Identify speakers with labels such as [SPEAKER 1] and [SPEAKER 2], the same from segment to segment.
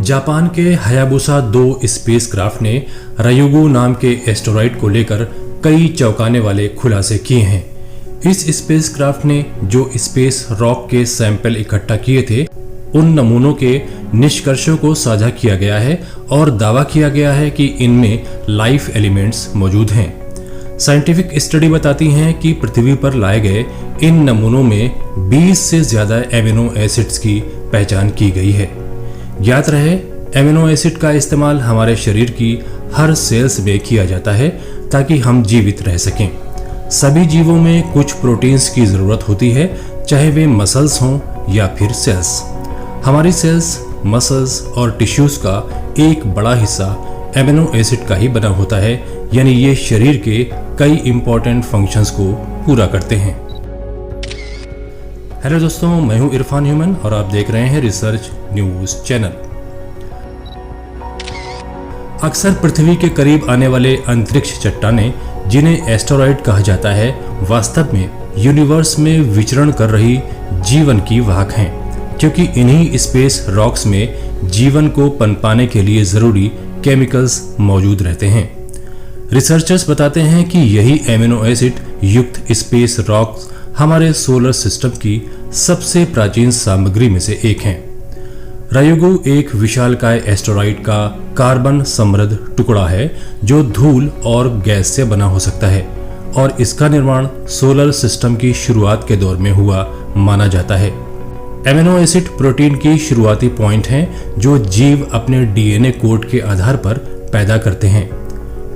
[SPEAKER 1] Japan के Hayabusa 2 spacecraft ने रायुगु नाम के एस्टेरॉयड को लेकर कई चौंकाने वाले खुलासे किए हैं। इस स्पेसक्राफ्ट ने जो स्पेस रॉक के सैंपल इकट्ठा किए थे, उन नमूनों के निष्कर्षों को साझा किया गया है और दावा किया गया है कि इनमें लाइफ एलिमेंट्स मौजूद हैं। साइंटिफिक स्टडी बताती हैं कि पृथ्वी पर लाए गए इन नमूनों में 20 से ज्यादा एमिनो एसिड्स की पहचान की गई है। ज्ञात रहे, एमिनो एसिड का इस्तेमाल हमारे शरीर की हर सेल्स में किया जाता है ताकि हम जीवित रह सकें। सभी जीवों में कुछ प्रोटीन्स की जरूरत होती है, चाहे वे मसल्स हों या फिर सेल्स। हमारी सेल्स, मसल्स और टिश्यूज का एक बड़ा हिस्सा एमिनो एसिड का ही बना होता है, यानी ये शरीर के कई इंपॉर्टेंट फंक्शंस को पूरा करते हैं। हेलो दोस्तों, मैं हूं इरफान ह्यूमन और आप देख रहे हैं रिसर्च न्यूज चैनल। अक्सर पृथ्वी के करीब आने वाले अंतरिक्ष चट्टानें, जिन्हें एस्टेरॉयड कहा जाता है, वास्तव में यूनिवर्स में विचरण कर रही जीवन की वाहक हैं, क्योंकि इन्हीं स्पेस रॉक्स में जीवन को पनपाने के लिए जरूरी केमिकल्स मौजूद रहते हैं। रिसर्चर्स बताते हैं कि यही एमिनो एसिड युक्त स्पेस रॉक्स हमारे सोलर सिस्टम की सबसे प्राचीन सामग्री में से एक हैं। रायुगु एक विशालकाय एस्टेरॉयड का कार्बन समृद्ध टुकड़ा है जो धूल और गैस से बना हो सकता है, और इसका निर्माण सोलर सिस्टम की शुरुआत के दौर में हुआ माना जाता है। एमिनो एसिड प्रोटीन की शुरुआती पॉइंट हैं जो जीव अपने डीएनए कोड के आधार पर पैदा करते हैं।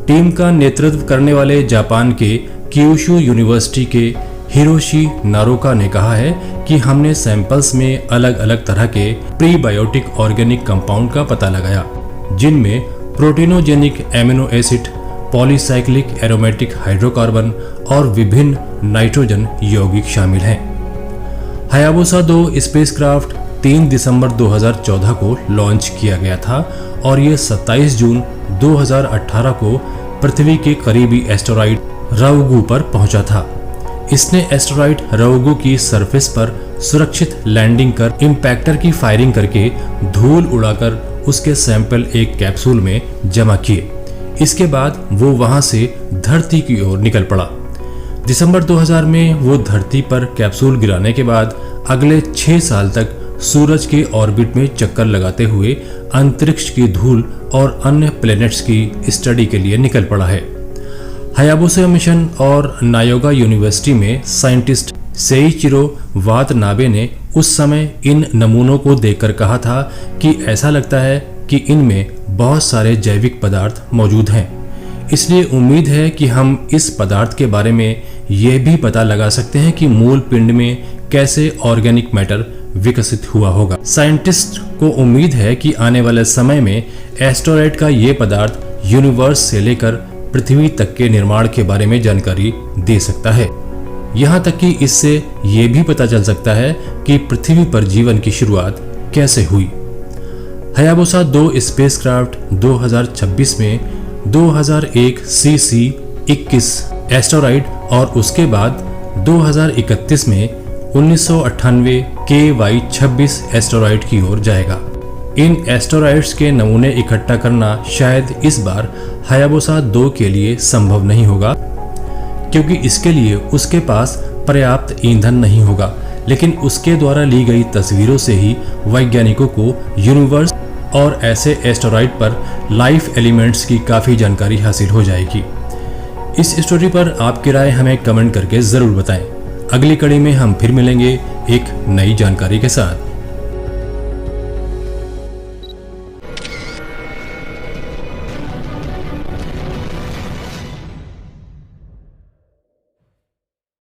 [SPEAKER 1] टीम का नेतृत्व करने वाले जापान के क्यूशू यूनिवर्सिटी के हिरोशी नारोका ने कहा है कि हमने सैंपल्स में अलग अलग तरह के प्रीबायोटिक ऑर्गेनिक कंपाउंड का पता लगाया, जिनमें proteinogenic amino acid, polycyclic aromatic hydrocarbon और विभिन्न नाइट्रोजन यौगिक शामिल हैं। हायाबुसा 2 स्पेसक्राफ्ट 3 दिसंबर 2014 को लॉन्च किया गया था और ये 27 जून 2018 को पृथ्वी के करीबी एस्टेरॉयड रायुगु पर पहुंचा था। इसने एस्टेरॉयड रायुगु की सरफेस पर सुरक्षित लैंडिंग कर इंपैक्टर की फायरिंग करके धूल उड़ाकर उसके सैंपल एक कैप्सूल में जमा किए। इसके बाद वो वहां से धरती की ओर निकल पड़ा। दिसंबर 2000 में वो धरती पर कैप्सूल गिराने के बाद अगले 6 साल तक सूरज के ऑर्बिट में चक्कर लगाते हुए अंतरिक्ष की धूल और अन्य प्लैनेट्स की स्टडी के लिए निकल पड़ा है। हायाबुसा मिशन और नायोगा यूनिवर्सिटी में साइंटिस्ट सेइचिरो वातनाबे ने उस समय इन नमूनों को देखकर कहा था कि ऐसा लगता है कि इनमें बहुत सारे जैविक पदार्थ मौजूद हैं। इसलिए उम्मीद है कि हम इस पदार्थ के बारे में यह भी पता लगा सकते हैं कि मूल पिंड में कैसे ऑर्गेनिक मैटर विकसित हुआ होगा। साइंटिस्ट को उम्मीद है कि आने वाले समय में एस्टेरॉयड का ये पदार्थ यूनिवर्स से लेकर पृथ्वी तक के निर्माण के बारे में जानकारी दे सकता है। यहाँ तक कि इससे ये भी पता चल सकता है कि पृथ्वी पर जीवन की शुरुआत कैसे हुई। हायाबुसा 2 स्पेसक्राफ्ट 2026 में 2001 CC-21 एस्टेरॉयड और उसके बाद 2031 में 1998 KY-26 एस्टेरॉयड की ओर जाएगा। इन एस्टेरॉयड्स के नमूने इकट्ठा करना शायद इस बार हायाबुसा 2 के लिए संभव नहीं होगा, क्योंकि इसके लिए उसके पास पर्याप्त ईंधन नहीं होगा, लेकिन उसके द्वारा ली गई तस्वीरों से ही वैज्ञानिकों को यूनिवर्स और ऐसे एस्टेरॉयड पर लाइफ एलिमेंट्स की काफ़ी जानकारी हासिल हो जाएगी। इस स्टोरी पर आपकी राय हमें कमेंट करके ज़रूर बताएं। अगली कड़ी में हम फिर मिलेंगे एक नई जानकारी के साथ।